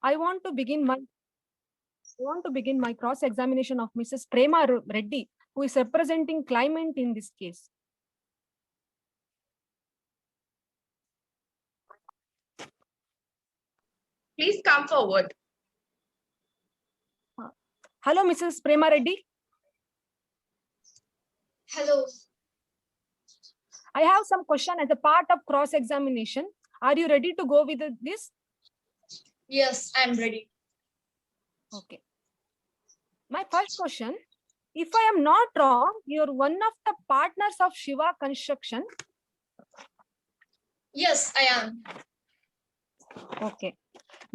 I want to begin my cross-examination of Mrs. Prema Reddy, who is representing claimant in this case. Please come forward. Hello, Mrs. Prema Reddy. Hello. I have some question as a part of cross-examination. Are you ready to go with this? Yes, I'm ready. Okay. My first question, if I am not wrong, you're one of the partners of Shiva Construction. Yes, I am. Okay.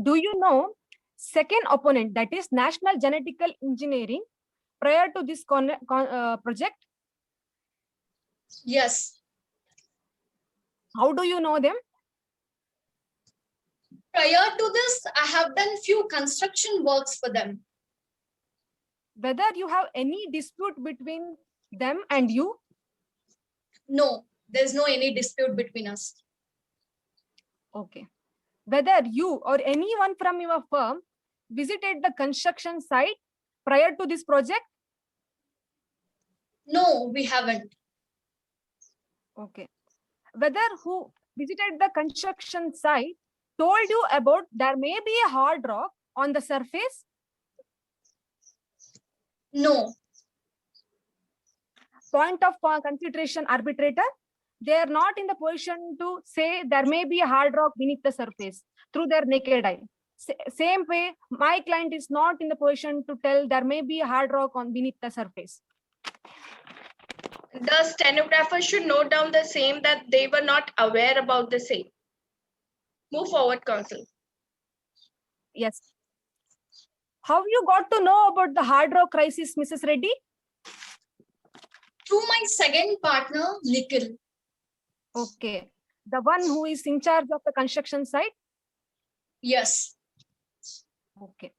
Do you know second opponent, that is National Genetical Engineering, prior to this project? Yes. How do you know them? Prior to this, I have done few construction works for them. Whether you have any dispute between them and you? No, there's no any dispute between us. Okay. Whether you or anyone from your firm visited the construction site prior to this project? No, we haven't. Okay. Whether who visited the construction site told you about there may be a hard rock on the surface? No. Point of consideration, arbitrator, they are not in the position to say there may be a hard rock beneath the surface through their naked eye. Same way, my client is not in the position to tell there may be a hard rock on beneath the surface. The stenographer should note down the same, that they were not aware about the same. Move forward, counsel. Yes. How you got to know about the hard rock crisis, Mrs. Reddy? Through my second partner, Nikhil. Okay. The one who is in charge of the construction site? Yes. Okay.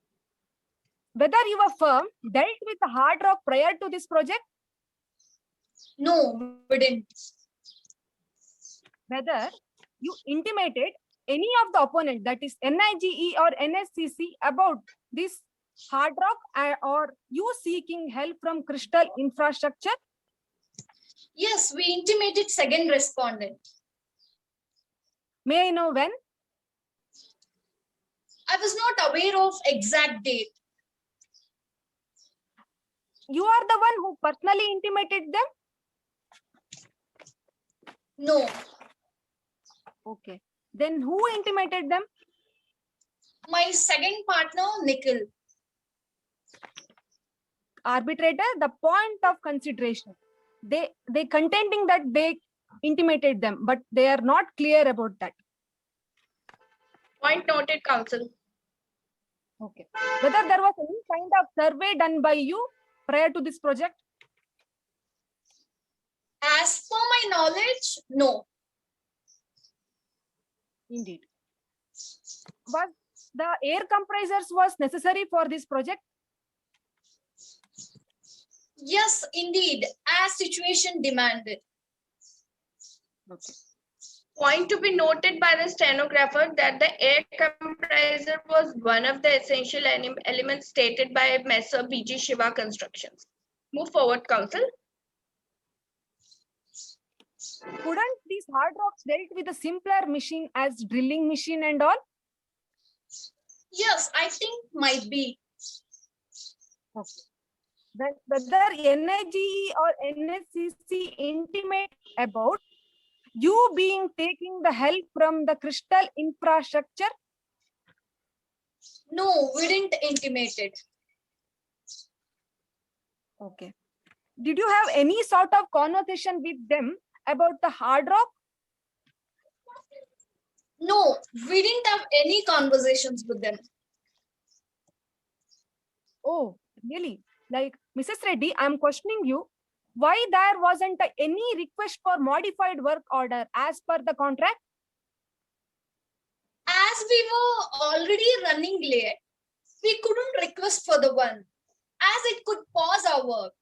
Whether your firm dealt with the hard rock prior to this project? No, we didn't. Whether you intimated any of the opponent, that is NIGE or NSCC, about this hard rock, or you seeking help from Crystal Infrastructure? Yes, we intimated second respondent. May I know when? I was not aware of exact date. You are the one who personally intimated them? No. Okay. Then who intimated them? My second partner, Nikhil. Arbitrator, the point of consideration. They contending that they intimated them, but they are not clear about that. Point noted, counsel. Okay. Whether there was any kind of survey done by you prior to this project? As per my knowledge, no. Indeed. Was the air compressors was necessary for this project? Yes, indeed, as situation demanded. Okay. Point to be noted by the stenographer that the air compressor was one of the essential elements stated by Messer BG Shiva Constructions. Move forward, counsel. Couldn't these hard rocks dealt with a simpler machine as drilling machine and all? Yes, I think might be. Okay. Whether NIGE or NSCC intimate about you being taking the help from the Crystal Infrastructure? No, we didn't intimate it. Okay. Did you have any sort of conversation with them about the hard rock? No, we didn't have any conversations with them. Oh, really? Like, Mrs. Reddy, I'm questioning you. Why there wasn't any request for modified work order as per the contract? As we were already running late, we couldn't request for the one, as it could pause our work.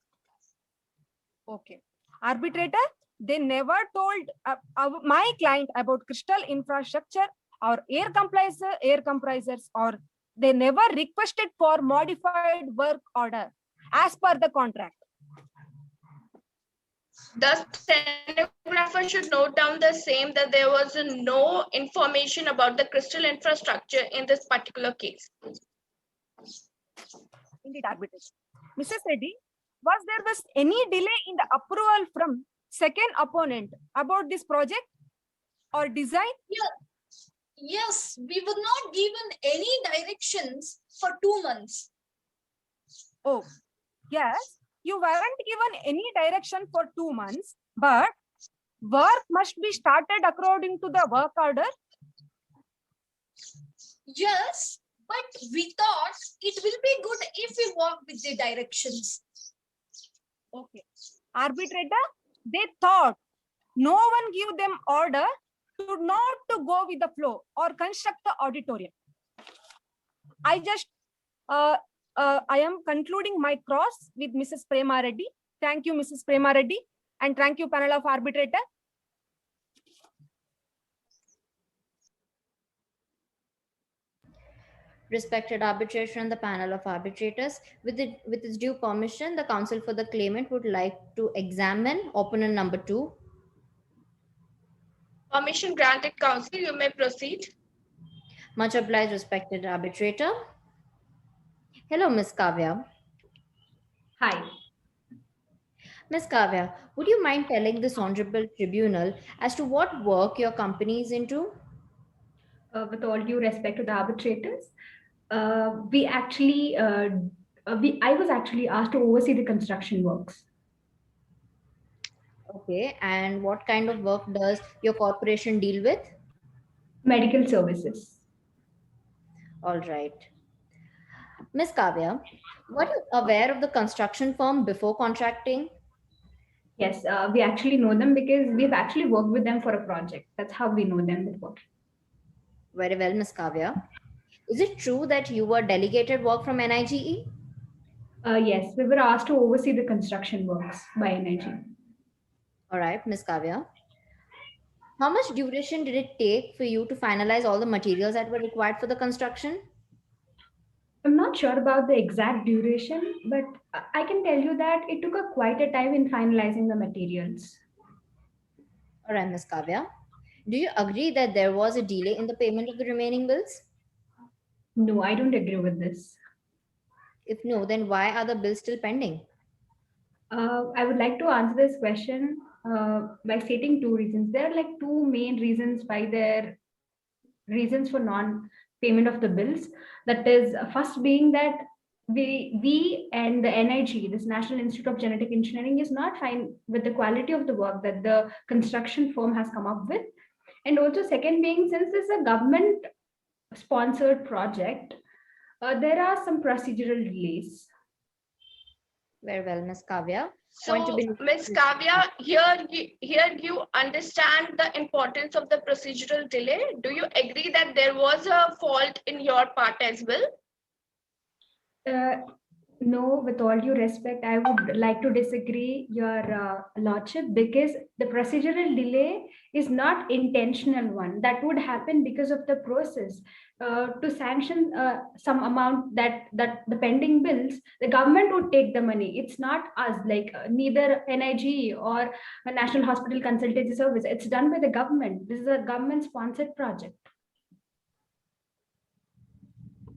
Okay. Arbitrator, they never told my client about Crystal Infrastructure or air compressors, or they never requested for modified work order as per the contract. The stenographer should note down the same, that there was no information about the crystal infrastructure in this particular case. Indeed, arbitration. Mrs. Reddy, was any delay in the approval from second opponent about this project or design? Yes, we were not given any directions for 2 months. Oh, yes, you weren't given any direction for 2 months, but work must be started according to the work order. Yes, but we thought it will be good if we work with the directions. Okay. Arbitrator, they thought no one give them order to not to go with the flow or construct the auditorium. I am concluding my cross with Mrs. Prema Reddy. Thank you, Mrs. Prema Reddy, and thank you, panel of arbitrator. Respected arbitrator and the panel of arbitrators, with its due permission, the counsel for the claimant would like to examine opponent number 2. Permission granted, counsel. You may proceed. Much obliged, respected arbitrator. Hello, Ms. Kavya. Hi. Ms. Kavya, would you mind telling this honorable tribunal as to what work your company is into? With all due respect to the arbitrators, I was actually asked to oversee the construction works. Okay, and what kind of work does your corporation deal with? Medical services. All right. Ms. Kavya, were you aware of the construction firm before contracting? Yes, we actually know them because we've actually worked with them for a project. That's how we know them before. Very well, Ms. Kavya. Is it true that you were delegated work from NIGE? Yes, we were asked to oversee the construction works by NIG. All right, Ms. Kavya. How much duration did it take for you to finalize all the materials that were required for the construction? I'm not sure about the exact duration, but I can tell you that it took quite a time in finalizing the materials. All right, Ms. Kavya. Do you agree that there was a delay in the payment of the remaining bills? No, I don't agree with this. If no, then why are the bills still pending? I would like to answer this question by stating 2 reasons. There are like 2 main reasons why there reasons for non-payment of the bills. That is, first being that we and the NIG, this National Institute of Genetic Engineering, is not fine with the quality of the work that the construction firm has come up with. And also second being, since this is a government sponsored project, there are some procedural delays. Very well, Ms. Kavya. So, Ms. Kavya, here you understand the importance of the procedural delay. Do you agree that there was a fault in your part as well? No, with all due respect, I would like to disagree, Your Lordship, because the procedural delay is not intentional one. That would happen because of the process. To sanction some amount that the pending bills, the government would take the money. It's not us, like neither NIG or a National Hospital Consultancy Service. It's done by the government. This is a government-sponsored project.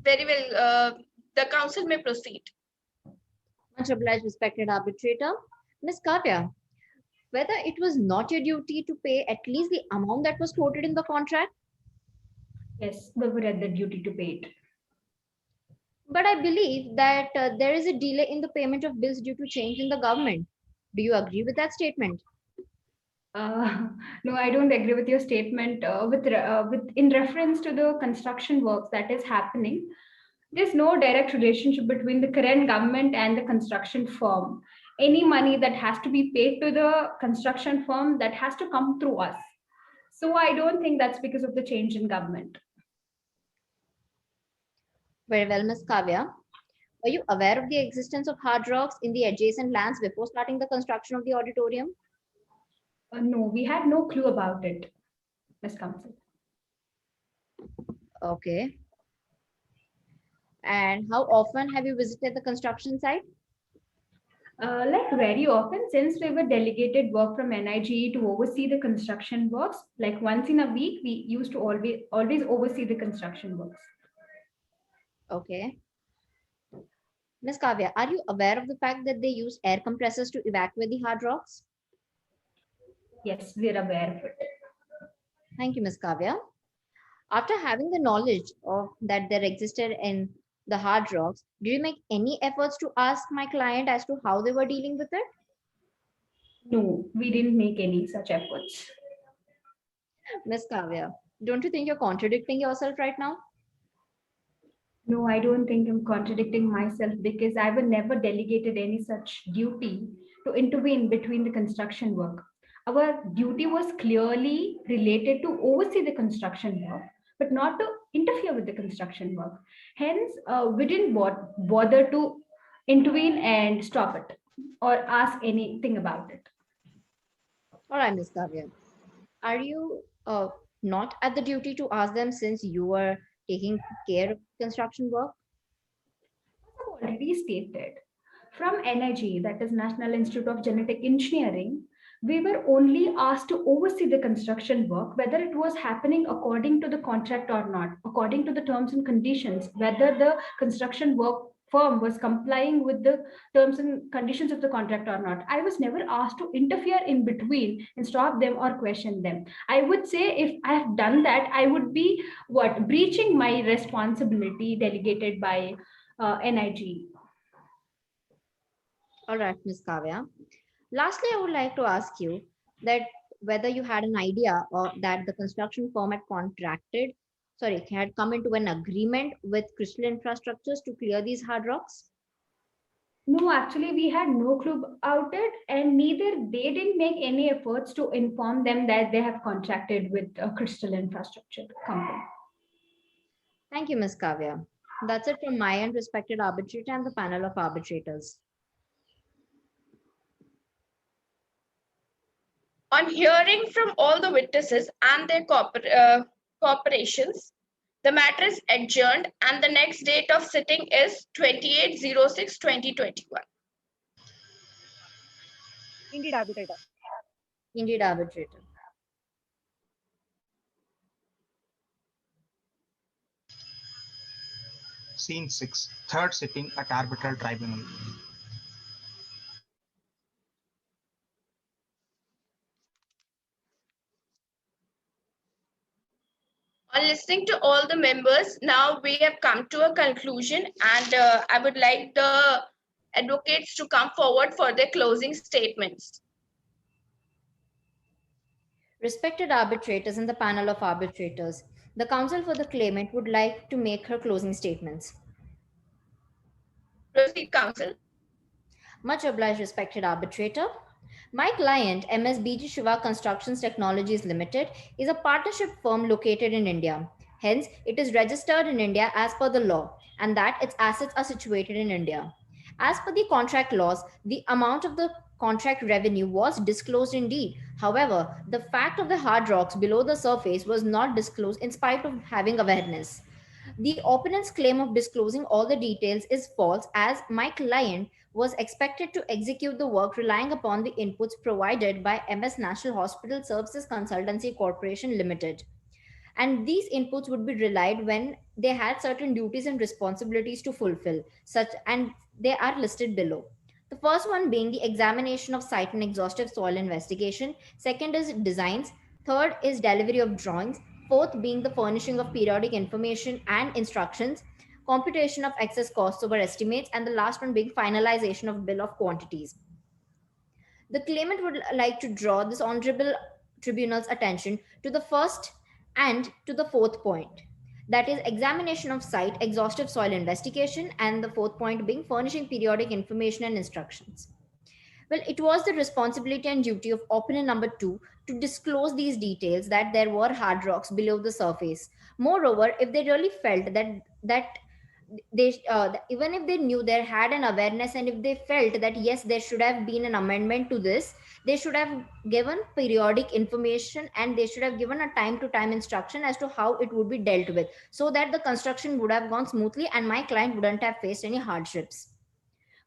Very well. The council may proceed. Much obliged, respected arbitrator. Ms. Kavya, whether it was not your duty to pay at least the amount that was quoted in the contract? Yes, we were at the duty to pay it. But I believe that there is a delay in the payment of bills due to change in the government. Do you agree with that statement? No, I don't agree with your statement. With in reference to the construction works that is happening, there's no direct relationship between the current government and the construction firm. Any money that has to be paid to the construction firm, that has to come through us. So I don't think that's because of the change in government. Very well, Ms. Kavya. Were you aware of the existence of hard rocks in the adjacent lands before starting the construction of the auditorium? No, we had no clue about it, Ms. Counsel. Okay. And how often have you visited the construction site? Like very often, since we were delegated work from NIGE to oversee the construction works, like once in a week, we used to always oversee the construction works. Okay. Ms. Kavya, are you aware of the fact that they use air compressors to evacuate the hard rocks? Yes, we're aware of it. Thank you, Ms. Kavya. After having the knowledge of that there existed in the hard rocks, did you make any efforts to ask my client as to how they were dealing with it? No, we didn't make any such efforts. Ms. Kavya, don't you think you're contradicting yourself right now? No, I don't think I'm contradicting myself because I was never delegated any such duty to intervene between the construction work. Our duty was clearly related to oversee the construction work, but not to interfere with the construction work. Hence, we didn't bother to intervene and stop it or ask anything about it. All right, Ms. Kavya. Are you not at the duty to ask them since you were taking care of construction work? I've already stated, from NIG, that is National Institute of Genetic Engineering, we were only asked to oversee the construction work, whether it was happening according to the contract or not, according to the terms and conditions, whether the construction work firm was complying with the terms and conditions of the contract or not. I was never asked to interfere in between and stop them or question them. I would say if I have done that, I would be breaching my responsibility delegated by NIG. All right, Ms. Kavya. Lastly, I would like to ask you that whether you had an idea or that the construction firm had come into an agreement with Crystal Infrastructures to clear these hard rocks? No, actually, we had no clue about it, and neither they didn't make any efforts to inform them that they have contracted with a Crystal Infrastructure company. Thank you, Ms. Kavya. That's it from my end, respected arbitrator and the panel of arbitrators. On hearing from all the witnesses and their corporations, the matter is adjourned and the next date of sitting is 28/06/2021. Indeed, arbitrator. Indeed, arbitrator. Scene 6, third sitting at arbitral tribunal. On listening to all the members, now we have come to a conclusion, and I would like the advocates to come forward for their closing statements. Respected arbitrators and the panel of arbitrators, the counsel for the claimant would like to make her closing statements. Proceed, counsel. Much obliged, respected arbitrator. My client, MSBG Shiva Constructions Technologies Limited, is a partnership firm located in India. Hence, it is registered in India as per the law, and that its assets are situated in India. As per the contract laws, the amount of the contract revenue was disclosed indeed. However, the fact of the hard rocks below the surface was not disclosed in spite of having awareness. The opponent's claim of disclosing all the details is false, as my client was expected to execute the work relying upon the inputs provided by MS National Hospital Services Consultancy Corporation Limited. And these inputs would be relied when they had certain duties and responsibilities to fulfill, and they are listed below. The first one being the examination of site and exhaustive soil investigation. Second is designs. Third is delivery of drawings. Fourth being the furnishing of periodic information and instructions, computation of excess costs over estimates, and the last one being finalization of bill of quantities. The claimant would like to draw this honorable tribunal's attention to the first and to the fourth point. That is examination of site, exhaustive soil investigation, and the fourth point being furnishing periodic information and instructions. Well, it was the responsibility and duty of opponent number 2 to disclose these details, that there were hard rocks below the surface. Moreover, if they really felt that even if they knew, they had an awareness, and if they felt that yes, there should have been an amendment to this, they should have given periodic information, and they should have given a time to time instruction as to how it would be dealt with, so that the construction would have gone smoothly and my client wouldn't have faced any hardships.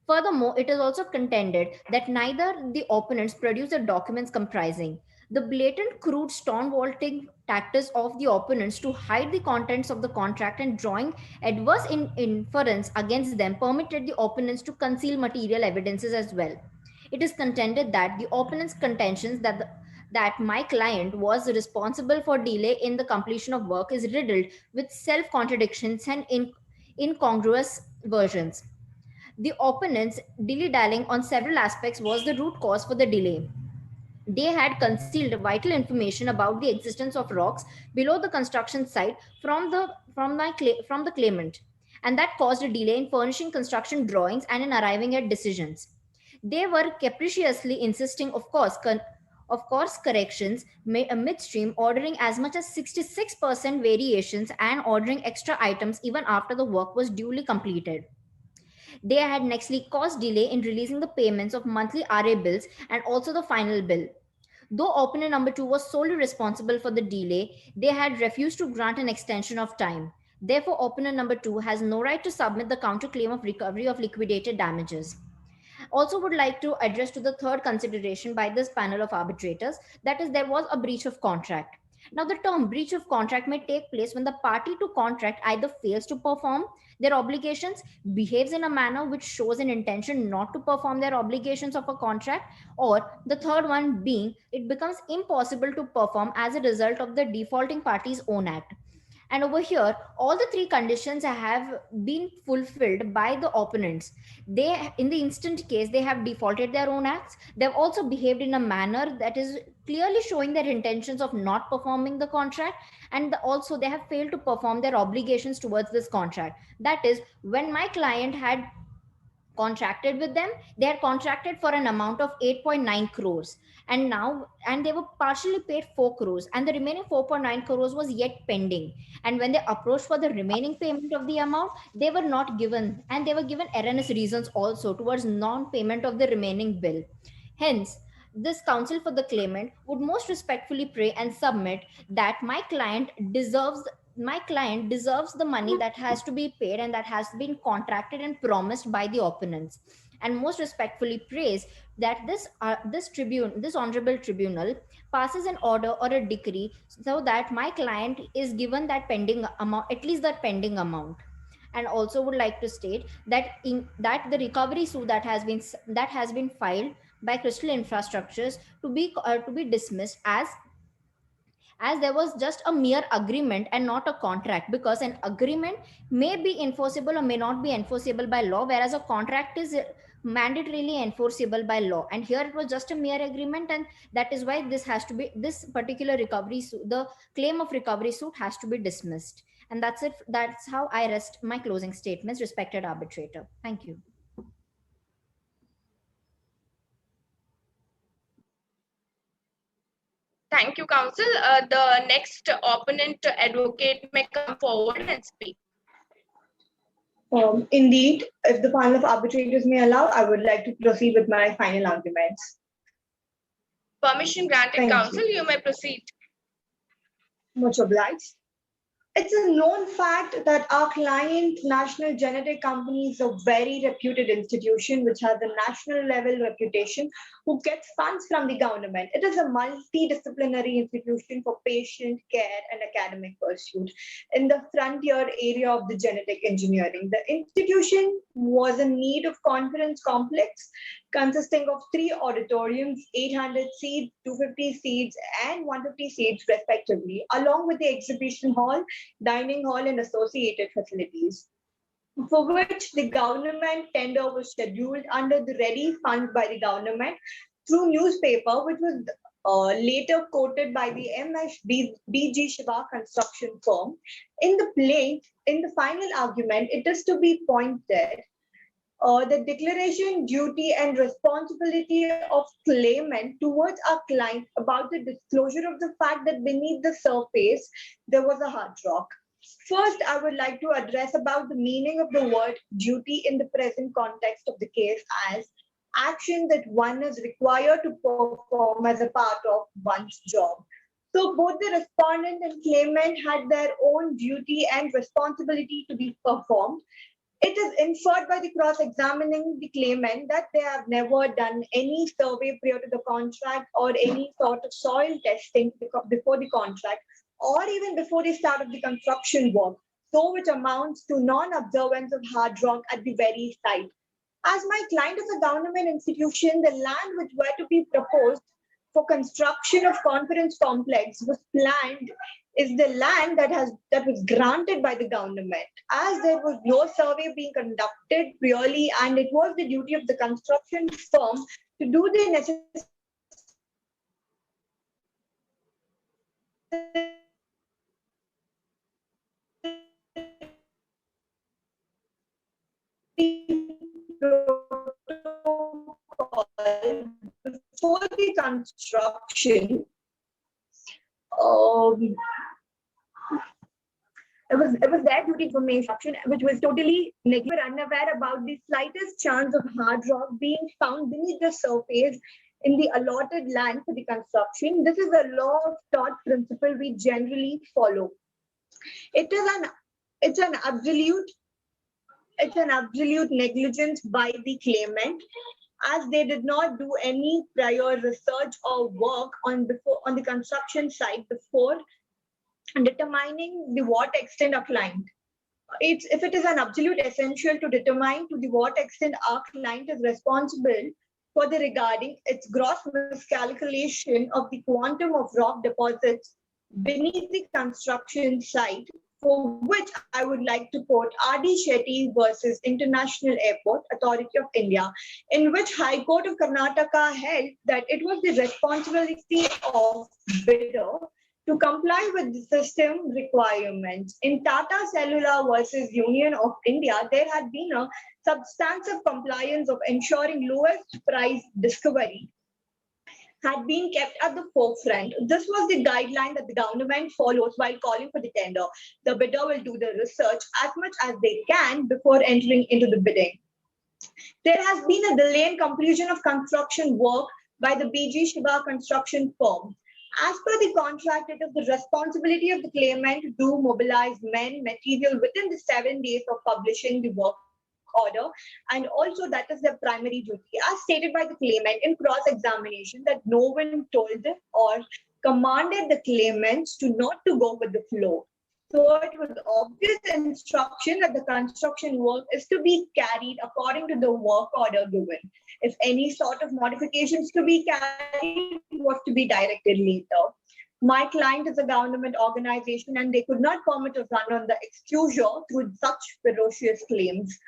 Furthermore, it is also contended that neither the opponents produced the documents comprising the blatant crude stonewalling tactics of the opponents to hide the contents of the contract and drawing adverse inference against them permitted the opponents to conceal material evidences as well. It is contended that the opponent's contentions that my client was responsible for delay in the completion of work is riddled with self-contradictions and incongruous versions. The opponents dilly-dallying on several aspects was the root cause for the delay. They had concealed vital information about the existence of rocks below the construction site from the claimant, and that caused a delay in furnishing construction drawings and in arriving at decisions. They were capriciously insisting, of course, corrections midstream, ordering as much as 66% variations and ordering extra items even after the work was duly completed. They had nextly caused delay in releasing the payments of monthly RA bills and also the final bill. Though opponent number 2 was solely responsible for the delay, they had refused to grant an extension of time. Therefore, opponent number 2 has no right to submit the counterclaim of recovery of liquidated damages. Also would like to address to the third consideration by this panel of arbitrators, that is, there was a breach of contract. Now, the term breach of contract may take place when the party to contract either fails to perform their obligations, behaves in a manner which shows an intention not to perform their obligations of a contract, or the third one being it becomes impossible to perform as a result of the defaulting party's own act. And over here, all the three conditions have been fulfilled by the opponents. They, in the instant case, they have defaulted their own acts. They've also behaved in a manner that is clearly showing their intentions of not performing the contract. And also they have failed to perform their obligations towards this contract. That is, when my client had contracted with them, they had contracted for an amount of 8.9 crores, and they were partially paid 4 crores, and the remaining 4.9 crores was yet pending. And when they approached for the remaining payment of the amount, they were not given, and they were given erroneous reasons also towards non-payment of the remaining bill. Hence, this counsel for the claimant would most respectfully pray and submit that my client deserves the money that has to be paid and that has been contracted and promised by the opponents, and most respectfully prays that this honorable tribunal passes an order or a decree so that my client is given that pending amount, at least that pending amount. And also would like to state that the recovery suit that has been filed by Crystal Infrastructures to be dismissed as there was just a mere agreement and not a contract, because an agreement may be enforceable or may not be enforceable by law, whereas a contract is mandatorily enforceable by law. And here it was just a mere agreement, and that is why this particular recovery suit, the claim of recovery suit, has to be dismissed. And that's it. That's how I rest my closing statements, respected arbitrator. Thank you. Thank you, counsel. The next opponent advocate may come forward and speak. Indeed, if the panel of arbitrators may allow, I would like to proceed with my final arguments. Permission granted, Thank counsel. You may proceed. Much obliged. It's a known fact that our client, National Genetic Company, is a very reputed institution which has a national level reputation, who gets funds from the government. It is a multidisciplinary institution for patient care and academic pursuit in the frontier area of the genetic engineering. The institution was in need of conference complex consisting of 3 auditoriums, 800 seats, 250 seats, and 150 seats respectively, along with the exhibition hall, dining hall, and associated facilities, for which the government tender was scheduled under the ready funds by the government through newspaper, which was later quoted by the BG Shiva construction firm. In the final argument, it is to be pointed the declaration, duty, and responsibility of claimant towards our client about the disclosure of the fact that beneath the surface there was a hard rock. First, I would like to address about the meaning of the word duty in the present context of the case as action that one is required to perform as a part of one's job. So both the respondent and claimant had their own duty and responsibility to be performed. It is inferred by the cross-examining the claimant that they have never done any survey prior to the contract or any sort of soil testing before the contract or even before the start of the construction work, so which amounts to non-observance of hard rock at the very site. As my client is a government institution, the land which were to be proposed for construction of conference complex was planned is the land that was granted by the government. As there was no survey being conducted purely, and it was the duty of the construction firm to do the necessary before the construction. It was their duty information, which was totally negative, unaware about the slightest chance of hard rock being found beneath the surface in the allotted land for the construction. This is a law of thought principle we generally follow. It's an absolute negligence by the claimant, as they did not do any prior research or work on the construction site before determining the what extent our client. If it is an absolute essential to determine to the what extent our client is responsible for the regarding its gross miscalculation of the quantum of rock deposits beneath the construction site, for which I would like to quote R.D. Shetty versus International Airport Authority of India, in which High Court of Karnataka held that it was the responsibility of bidder to comply with the system requirements. In Tata Cellular versus Union of India, there had been a substantive compliance of ensuring lowest price discovery had been kept at the forefront. This was the guideline that the government follows while calling for the tender. The bidder will do the research as much as they can before entering into the bidding. There has been a delay in completion of construction work by the BG Shiva construction firm. As per the contract, it is the responsibility of the claimant to mobilize men, material within the 7 days of publishing the work order, and also that is their primary duty. As stated by the claimant in cross-examination, that no one told or commanded the claimants to not to go with the flow. So it was obvious instruction that the construction work is to be carried according to the work order given. If any sort of modifications to be carried was to be directed later. My client is a government organization and they could not permit a run on the excusure through such ferocious claims.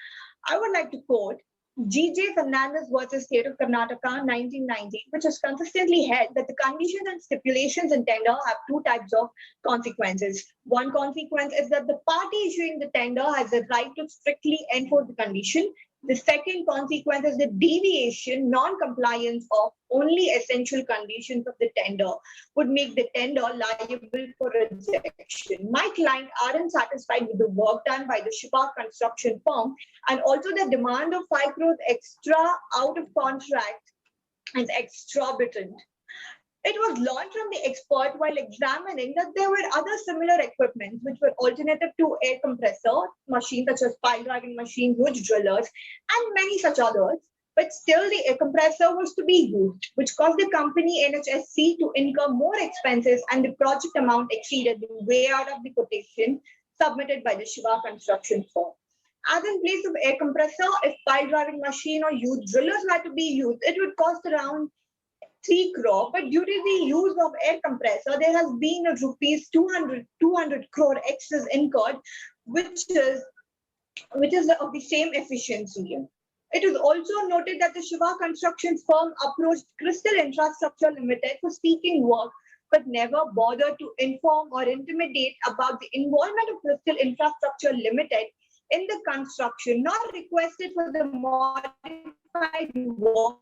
I would like to quote G.J. Fernandez versus State of Karnataka 1990, which has consistently held that the conditions and stipulations in tender have two types of consequences. One consequence is that the party issuing the tender has the right to strictly enforce the condition. The second consequence is the deviation, non-compliance of only essential conditions of the tender would make the tender liable for rejection. My client aren't satisfied with the work done by the Shiva construction firm, and also the demand of 5 crores extra out of contract is exorbitant. It was learned from the expert while examining that there were other similar equipment which were alternative to air compressor machines such as pile driving machines, wood drillers, and many such others. But still the air compressor was to be used, which caused the company NHSC to incur more expenses, and the project amount exceeded the way out of the quotation submitted by the Shiva construction firm. As in place of air compressor, if pile driving machine or wood drillers were to be used, it would cost around 3 crore, but due to the use of air compressor, there has been a rupees 200 crore excess incurred, which is of the same efficiency. It is also noted that the Shiva construction firm approached Crystal Infrastructure Limited for seeking work, but never bothered to inform or intimidate about the involvement of Crystal Infrastructure Limited in the construction, nor requested for the modified work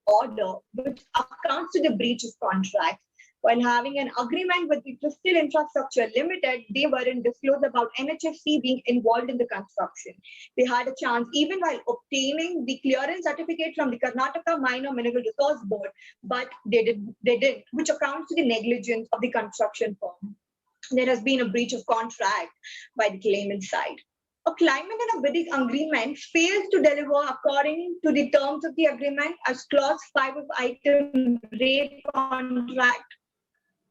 order, which accounts to the breach of contract. While having an agreement with the Crystal Infrastructure Limited, they weren't disclosed about NHFC being involved in the construction. They had a chance even while obtaining the clearance certificate from the Karnataka Minor Mineral Resource Board, but they didn't, which accounts to the negligence of the construction firm. There has been a breach of contract by the claimant side. A claimant in a bidding agreement fails to deliver according to the terms of the agreement as clause 5 of item rate contract.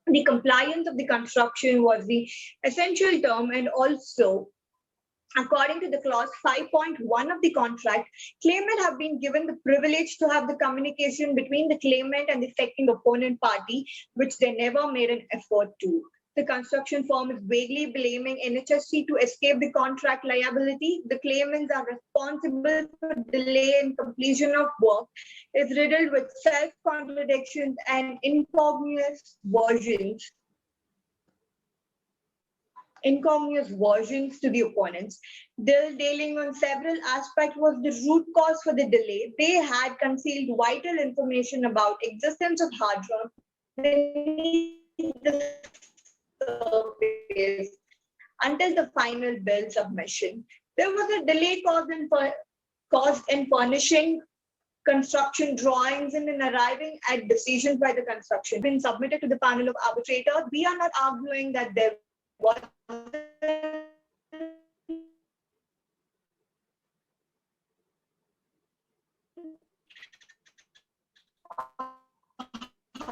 The compliance of the construction was the essential term, and also according to the clause 5.1 of the contract, claimant have been given the privilege to have the communication between the claimant and the affecting opponent party, which they never made an effort to. The construction firm is vaguely blaming NHSC to escape the contract liability. The claimants are responsible for delay in completion of work, is riddled with self-contradictions and incongruous versions to the opponents. Dealing on several aspects was the root cause for the delay. They had concealed vital information about existence of hard rock beneath the surface until the final bill submission. There was a delay caused in furnishing construction drawings and in arriving at decisions by the construction. Been submitted to the panel of arbitrators. We are not arguing that there was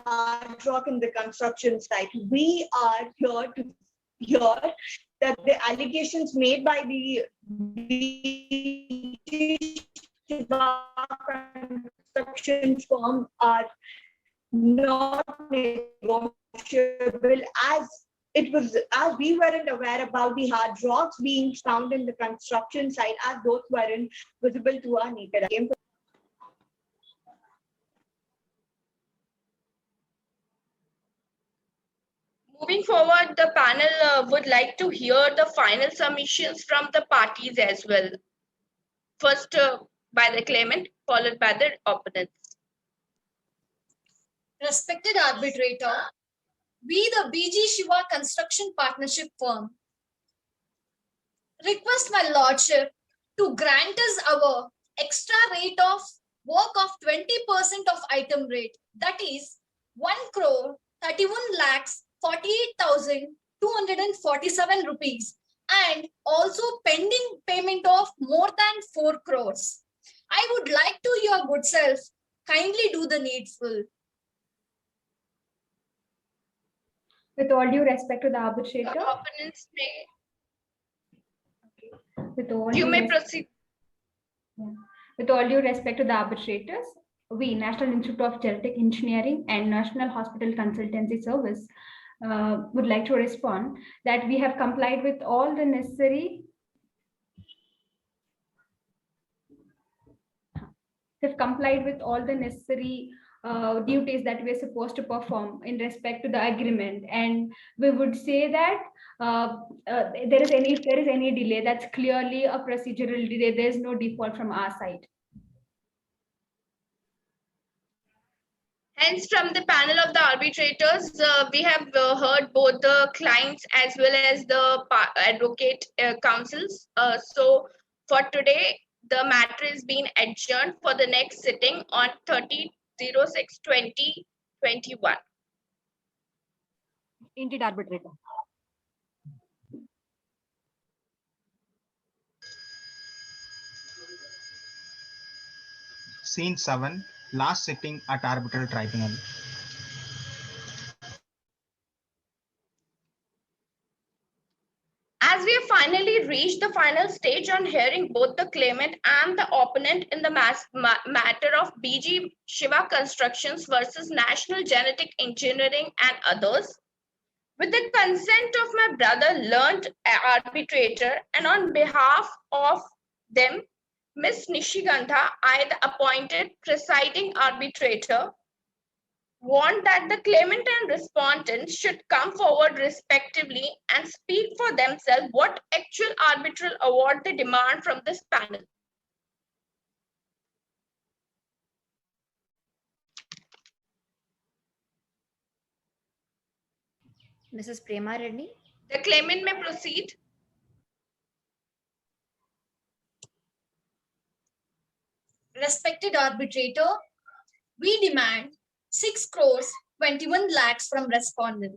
hard rock in the construction site. We are here to hear that the allegations made by the construction firm are not negotiable, as we weren't aware about the hard rocks being found in the construction site, as those weren't visible to our naked eye. Moving forward, the panel would like to hear the final submissions from the parties as well. First by the claimant, followed by the opponents. Respected arbitrator, we, the BG Shiva Construction Partnership Firm, request my lordship to grant us our extra rate of work of 20% of item rate, that is 1,31,48,247 rupees, and also pending payment of more than 4 crores. I would like to your good self kindly do the needful. With all due respect to the arbitrator, The opponents may, with all you due may res- proceed. Yeah. With all due respect to the arbitrators, we, National Institute of Genetic Engineering and National Hospital Consultancy Service, would like to respond that we have complied with all the necessary duties that we're supposed to perform in respect to the agreement, and we would say that there is any delay, that's clearly a procedural delay. There's no default from our side. Hence, from the panel of the arbitrators, we have heard both the clients as well as the advocate counsels. So for today, the matter is being adjourned for the next sitting on 30/06/2021. Indeed, arbitrator. Scene 7, last sitting at arbitral tribunal. As we have finally reached the final stage on hearing both the claimant and the opponent in the matter of BG Shiva Constructions versus National Genetic Engineering and others, with the consent of my brother learned arbitrator, and on behalf of them, Ms. Nishigandha, I, the appointed presiding arbitrator, want that the claimant and respondent should come forward respectively and speak for themselves what actual arbitral award they demand from this panel. Mrs. Prema Reddy. The claimant may proceed. Respected arbitrator, we demand 6 crores 21 lakhs from respondent.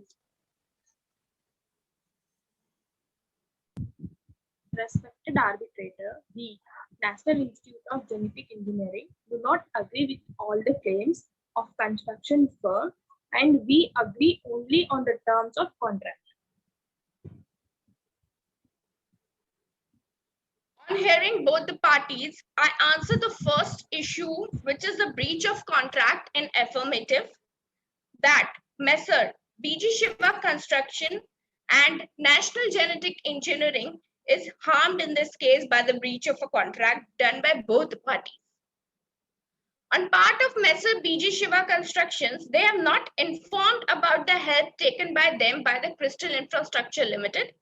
Respected arbitrator, the National Institute of Genetic Engineering do not agree with all the claims of construction firm, and we agree only on the terms of contract. On hearing both the parties, I answer the first issue, which is the breach of contract in affirmative, that Messer BG Shiva Construction and National Genetic Engineering is harmed in this case by the breach of a contract done by both parties. On part of Messer BG Shiva Constructions, they have not informed about the help taken by them by the Crystal Infrastructure Limited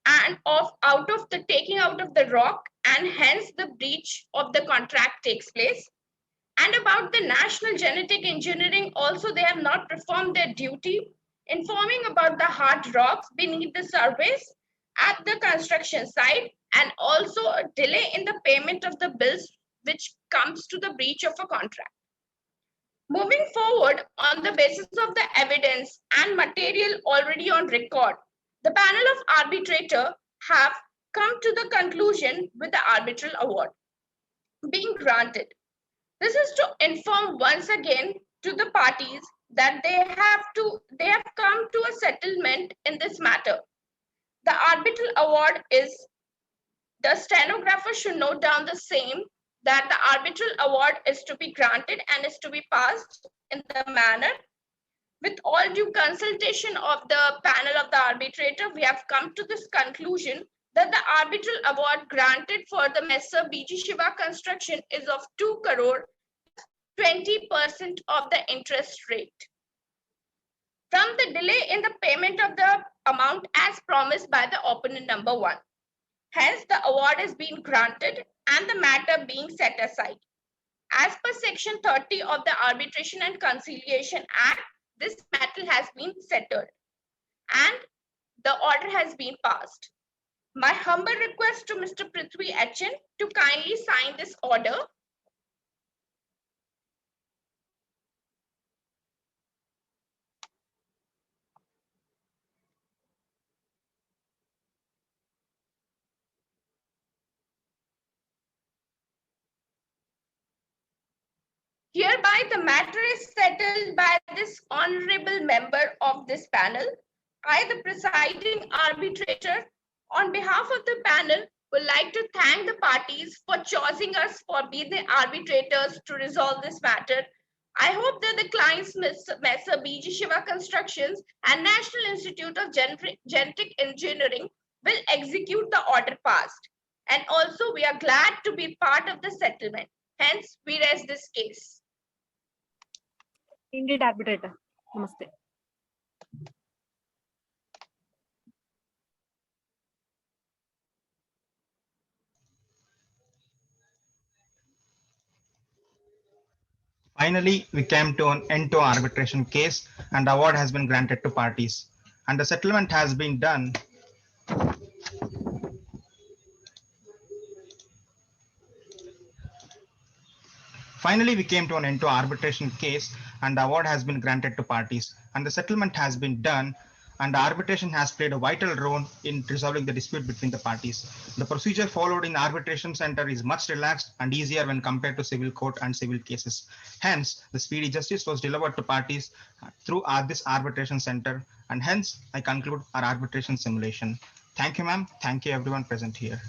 and out of the taking out of the rock, and hence the breach of the contract takes place. And about the National Genetic Engineering, also they have not performed their duty informing about the hard rocks beneath the surface at the construction site, and also a delay in the payment of the bills, which comes to the breach of a contract. Moving forward, on the basis of the evidence and material already on record, the panel of arbitrator have come to the conclusion with the arbitral award being granted. This is to inform once again to the parties that they have come to a settlement in this matter. The arbitral award is, the stenographer should note down the same, that the arbitral award is to be granted and is to be passed in the manner. With all due consultation of the panel of the arbitrator, we have come to this conclusion that the arbitral award granted for the Messer BG Shiva Construction is of 2 crore, 20% of the interest rate. From the delay in the payment of the amount as promised by the opponent number 1. Hence, the award is being granted and the matter being set aside. As per section 30 of the Arbitration and Conciliation Act, this matter has been settled and the order has been passed. My humble request to Mr. Prithvi Achin to kindly sign this order. Hereby, the matter is settled by this honorable member of this panel. I, the presiding arbitrator, on behalf of the panel, would like to thank the parties for choosing us for being the arbitrators to resolve this matter. I hope that the clients, Messer BG Shiva Constructions and National Institute of Genetic Engineering, will execute the order passed. And also, we are glad to be part of the settlement. Hence, we raise this case. Indeed, arbitrator. Namaste. Finally, we came to an end to arbitration case and the award has been granted to parties and the settlement has been done. Finally, we came to an end to arbitration case and the award has been granted to parties and the settlement has been done, and the arbitration has played a vital role in resolving the dispute between the parties. The procedure followed in arbitration center is much relaxed and easier when compared to civil court and civil cases. Hence, the speedy justice was delivered to parties through this arbitration center, and hence I conclude our arbitration simulation. Thank you, ma'am. Thank you everyone present here.